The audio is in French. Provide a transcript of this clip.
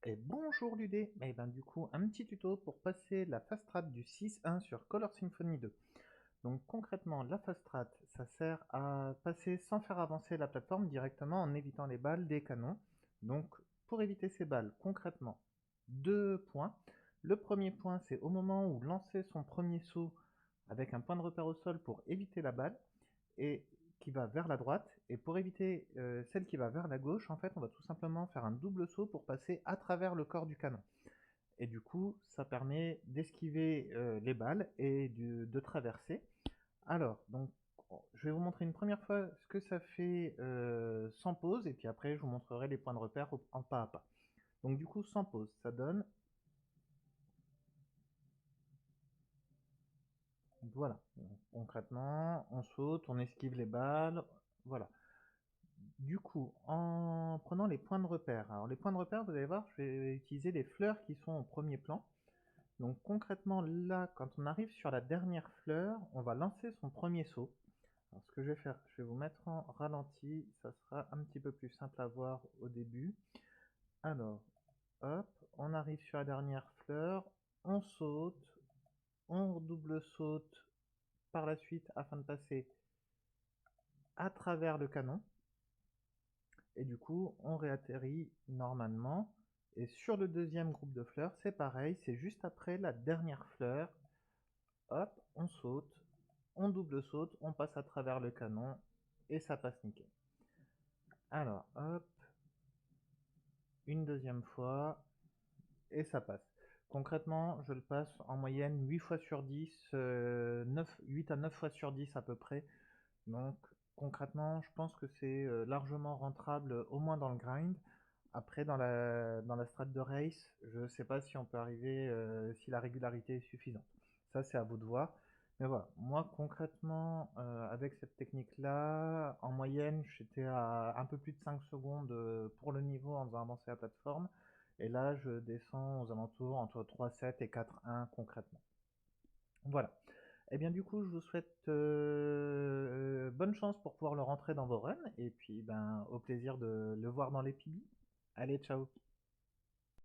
Et bonjour Ludé. Et ben du coup un petit tuto pour passer la fast strat du 6-1 sur Color Symphony 2. Donc concrètement la fast strat ça sert à passer sans faire avancer la plateforme directement en évitant les balles des canons. Donc pour éviter ces balles concrètement deux points. Le premier point c'est au moment où lancer son premier saut avec un point de repère au sol pour éviter la balle et qui va vers la droite. Et pour éviter celle qui va vers la gauche, en fait, on va tout simplement faire un double saut pour passer à travers le corps du canon. Et du coup, ça permet d'esquiver les balles et de traverser. Alors, donc, je vais vous montrer une première fois ce que ça fait sans pause, et puis après, je vous montrerai les points de repère en pas à pas. Donc, du coup, sans pause, ça donne. Voilà. Donc, concrètement, on saute, on esquive les balles. Voilà. Du coup, en prenant les points de repère. Alors les points de repère, vous allez voir, je vais utiliser les fleurs qui sont au premier plan. Donc concrètement, là, quand on arrive sur la dernière fleur, on va lancer son premier saut. Alors ce que je vais faire, je vais vous mettre en ralenti, ça sera un petit peu plus simple à voir au début. Alors, hop, on arrive sur la dernière fleur, on saute, on double saute par la suite afin de passer à travers le canon. Et du coup, on réatterrit normalement. Et sur le deuxième groupe de fleurs, c'est pareil, c'est juste après la dernière fleur. Hop, on saute, on double saute, on passe à travers le canon et ça passe nickel. Alors, hop, une deuxième fois et ça passe. Concrètement, je le passe en moyenne 8 fois sur 10, 8 à 9 fois sur 10 à peu près. Donc concrètement, je pense que c'est largement rentrable, au moins dans le grind. Après, dans la strat de race, je sais pas si on peut arriver, si la régularité est suffisante. Ça, c'est à vous de voir. Mais voilà, moi concrètement, avec cette technique-là, en moyenne, j'étais à un peu plus de 5 secondes pour le niveau en faisant avancer la plateforme. Et là, je descends aux alentours entre 3,7 et 4,1 concrètement. Voilà. Et bien du coup, je vous souhaite bonne chance pour pouvoir le rentrer dans vos runs. Et puis, ben, au plaisir de le voir dans les PB. Allez, ciao!